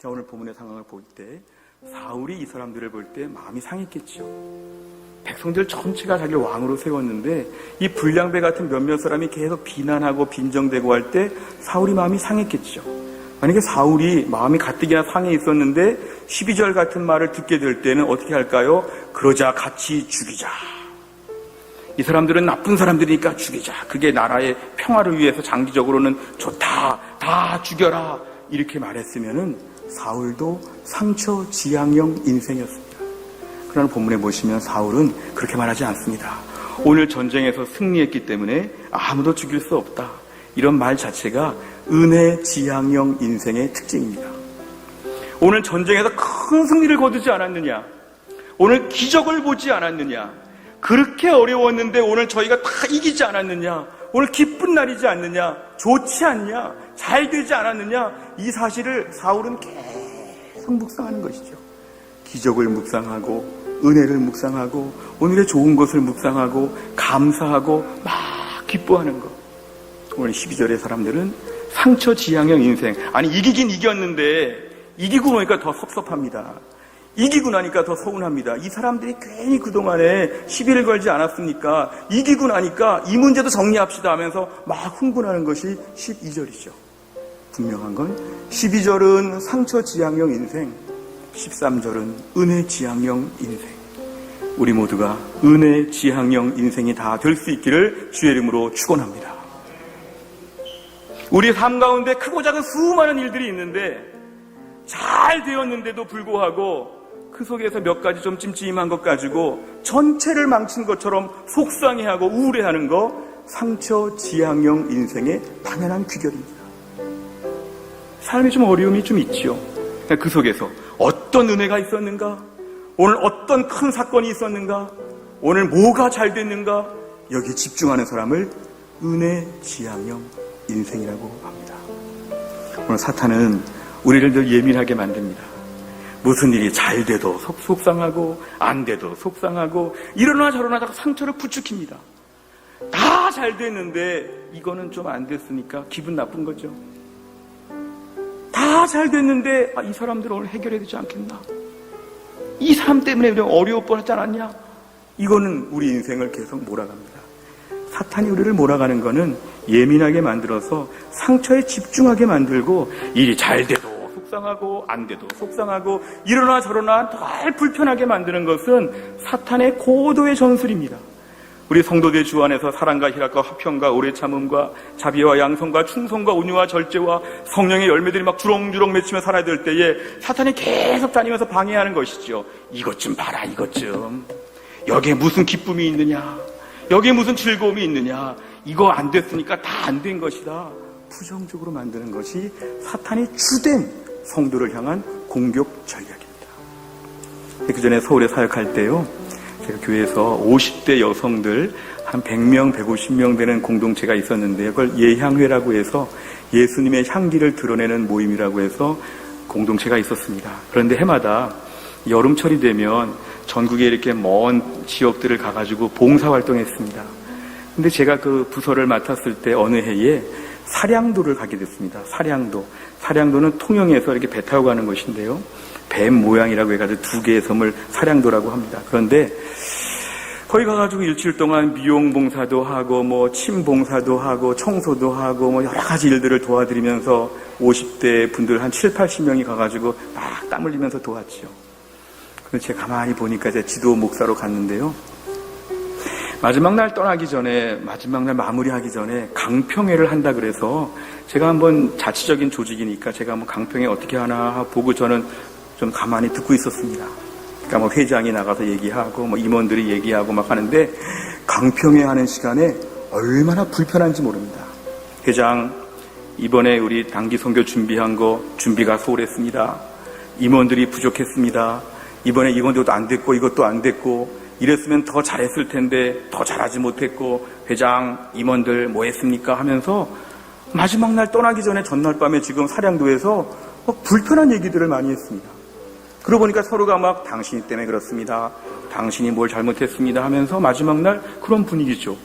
자, 오늘 본문의 상황을 볼 때 사울이 이 사람들을 볼 때 마음이 상했겠죠. 백성들 전체가 자기를 왕으로 세웠는데 이 불량배 같은 몇몇 사람이 계속 비난하고 빈정대고 할 때 사울이 마음이 상했겠죠. 만약에 사울이 마음이 가뜩이나 상해 있었는데 12절 같은 말을 듣게 될 때는 어떻게 할까요? 그러자 같이 죽이자. 이 사람들은 나쁜 사람들이니까 죽이자. 그게 나라의 평화를 위해서 장기적으로는 좋다. 다 죽여라. 이렇게 말했으면은 사울도 상처 지향형 인생이었습니다. 그러나 본문에 보시면 사울은 그렇게 말하지 않습니다. 오늘 전쟁에서 승리했기 때문에 아무도 죽일 수 없다. 이런 말 자체가 은혜 지향형 인생의 특징입니다. 오늘 전쟁에서 큰 승리를 거두지 않았느냐? 오늘 기적을 보지 않았느냐? 그렇게 어려웠는데 오늘 저희가 다 이기지 않았느냐? 오늘 기쁜 날이지 않느냐? 좋지 않냐? 잘 되지 않았느냐? 이 사실을 사울은 계속 묵상하는 것이죠. 기적을 묵상하고 은혜를 묵상하고 오늘의 좋은 것을 묵상하고 감사하고 막 기뻐하는 것. 오늘 12절의 사람들은 상처 지향형 인생. 아니 이기긴 이겼는데 이기고 나니까 더 섭섭합니다. 이기고 나니까 더 서운합니다. 이 사람들이 괜히 그동안에 시비를 걸지 않았습니까? 이기고 나니까 이 문제도 정리합시다 하면서 막 흥분하는 것이 12절이죠. 분명한 건 12절은 상처 지향형 인생, 13절은 은혜 지향형 인생. 우리 모두가 은혜 지향형 인생이 다 될 수 있기를 주의 이름으로 축원합니다. 우리 삶 가운데 크고 작은 수많은 일들이 있는데 잘 되었는데도 불구하고 그 속에서 몇 가지 좀 찜찜한 것 가지고 전체를 망친 것처럼 속상해하고 우울해하는 거 상처 지향형 인생의 당연한 귀결입니다. 삶에 좀 어려움이 좀 있죠. 그 속에서 어떤 은혜가 있었는가? 오늘 어떤 큰 사건이 있었는가? 오늘 뭐가 잘 됐는가? 여기에 집중하는 사람을 은혜 지향형 인생이라고 합니다. 오늘 사탄은 우리를 늘 예민하게 만듭니다. 무슨 일이 잘 돼도 속상하고 안 돼도 속상하고 이러나 저러나 다 상처를 부추깁니다. 다 잘 됐는데 이거는 좀 안 됐으니까 기분 나쁜 거죠. 다 잘 됐는데 이 사람들 오늘 해결해야 되지 않겠나? 이 사람 때문에 우리가 어려울 뻔하지 않았냐? 이거는 우리 인생을 계속 몰아갑니다. 사탄이 우리를 몰아가는 거는 예민하게 만들어서 상처에 집중하게 만들고 일이 잘 돼도 속상하고 안 돼도 속상하고 이러나 저러나 덜 불편하게 만드는 것은 사탄의 고도의 전술입니다. 우리 성도들 주 안에서 사랑과 희락과 화평과 오래 참음과 자비와 양성과 충성과 온유와 절제와 성령의 열매들이 막 주렁주렁 맺히며 살아야 될 때에 사탄이 계속 다니면서 방해하는 것이죠. 이것 좀 봐라, 이것 좀. 여기에 무슨 기쁨이 있느냐? 여기에 무슨 즐거움이 있느냐? 이거 안 됐으니까 다 안 된 것이다. 부정적으로 만드는 것이 사탄이 주된 성도를 향한 공격 전략입니다. 그 전에 서울에 사역할 때요, 제가 교회에서 50대 여성들 한 100명, 150명 되는 공동체가 있었는데요. 그걸 예향회라고 해서 예수님의 향기를 드러내는 모임이라고 해서 공동체가 있었습니다. 그런데 해마다 여름철이 되면 전국에 이렇게 먼 지역들을 가가지고 봉사활동했습니다. 근데 제가 그 부서를 맡았을 때 어느 해에 사량도를 가게 됐습니다. 사량도는 통영에서 이렇게 배 타고 가는 것인데요. 뱀 모양이라고 해가지고 2개의 섬을 사량도라고 합니다. 그런데 거기 가가지고 일주일 동안 미용 봉사도 하고 뭐 침 봉사도 하고 청소도 하고 뭐 여러 가지 일들을 도와드리면서 50대 분들 한 7, 80명이 가가지고 막 땀 흘리면서 도왔죠. 그래서 제가 가만히 보니까 제 지도 목사로 갔는데요. 마지막 날 떠나기 전에, 마지막 날 마무리하기 전에 강평회를 한다 그래서 제가 한번 자치적인 조직이니까 제가 한번 강평회 어떻게 하나 보고 저는 좀 가만히 듣고 있었습니다. 그러니까 뭐 회장이 나가서 얘기하고 뭐 임원들이 얘기하고 막 하는데 강평회 하는 시간에 얼마나 불편한지 모릅니다. 회장, 이번에 우리 단기 선교 준비한 거 준비가 소홀했습니다. 임원들이 부족했습니다. 이번에 이것도 안 됐고 이것도 안 됐고 이랬으면 더 잘했을 텐데 더 잘하지 못했고 회장, 임원들 뭐 했습니까? 하면서 마지막 날 떠나기 전에 전날 밤에 지금 사량도에서 불편한 얘기들을 많이 했습니다. 그러고 보니까 서로가 막 당신이 때문에 그렇습니다. 당신이 뭘 잘못했습니다 하면서 마지막 날 그런 분위기죠.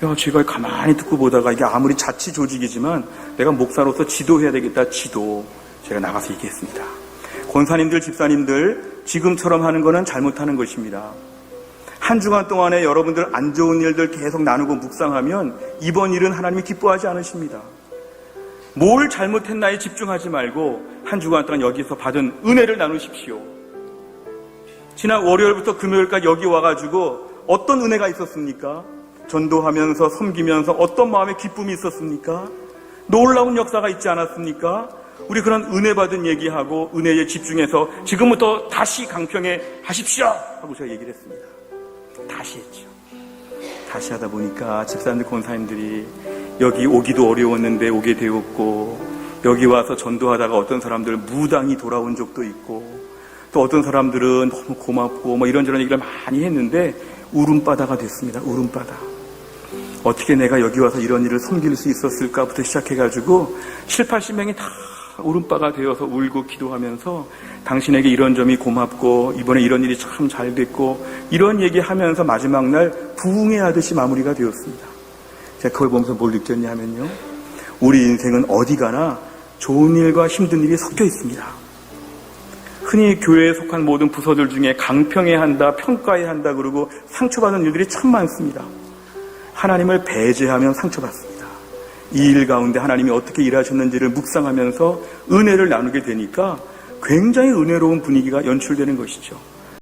야, 제가 가만히 듣고 보다가 이게 아무리 자치 조직이지만 내가 목사로서 지도해야 되겠다. 지도. 제가 나가서 얘기했습니다. 권사님들, 집사님들, 지금처럼 하는 거는 잘못하는 것입니다. 한 주간 동안에 여러분들 안 좋은 일들 계속 나누고 묵상하면 이번 일은 하나님이 기뻐하지 않으십니다. 뭘 잘못했나에 집중하지 말고 한 주간 동안 여기서 받은 은혜를 나누십시오. 지난 월요일부터 금요일까지 여기 와가지고 어떤 은혜가 있었습니까? 전도하면서 섬기면서 어떤 마음의 기쁨이 있었습니까? 놀라운 역사가 있지 않았습니까? 우리 그런 은혜 받은 얘기하고 은혜에 집중해서 지금부터 다시 강평에 하십시오 하고 제가 얘기를 했습니다. 다시 했죠. 다시 하다 보니까 집사님들, 권사님들이 여기 오기도 어려웠는데 오게 되었고, 여기 와서 전도하다가 어떤 사람들 무당이 돌아온 적도 있고, 또 어떤 사람들은 너무 고맙고 뭐 이런저런 얘기를 많이 했는데 울음바다가 됐습니다. 울음바다. 어떻게 내가 여기 와서 이런 일을 섬길 수 있었을까부터 시작해가지고 7, 80명이 다 울음바가 되어서 울고 기도하면서 당신에게 이런 점이 고맙고 이번에 이런 일이 참 잘 됐고 이런 얘기하면서 마지막 날 부흥회하듯이 마무리가 되었습니다. 제가 그걸 보면서 뭘 느꼈냐 하면요, 우리 인생은 어디 가나 좋은 일과 힘든 일이 섞여 있습니다. 흔히 교회에 속한 모든 부서들 중에 강평해야 한다, 평가해야 한다 그러고 상처받은 일들이 참 많습니다. 하나님을 배제하면 상처받습니다. 이 일 가운데 하나님이 어떻게 일하셨는지를 묵상하면서 은혜를 나누게 되니까 굉장히 은혜로운 분위기가 연출되는 것이죠.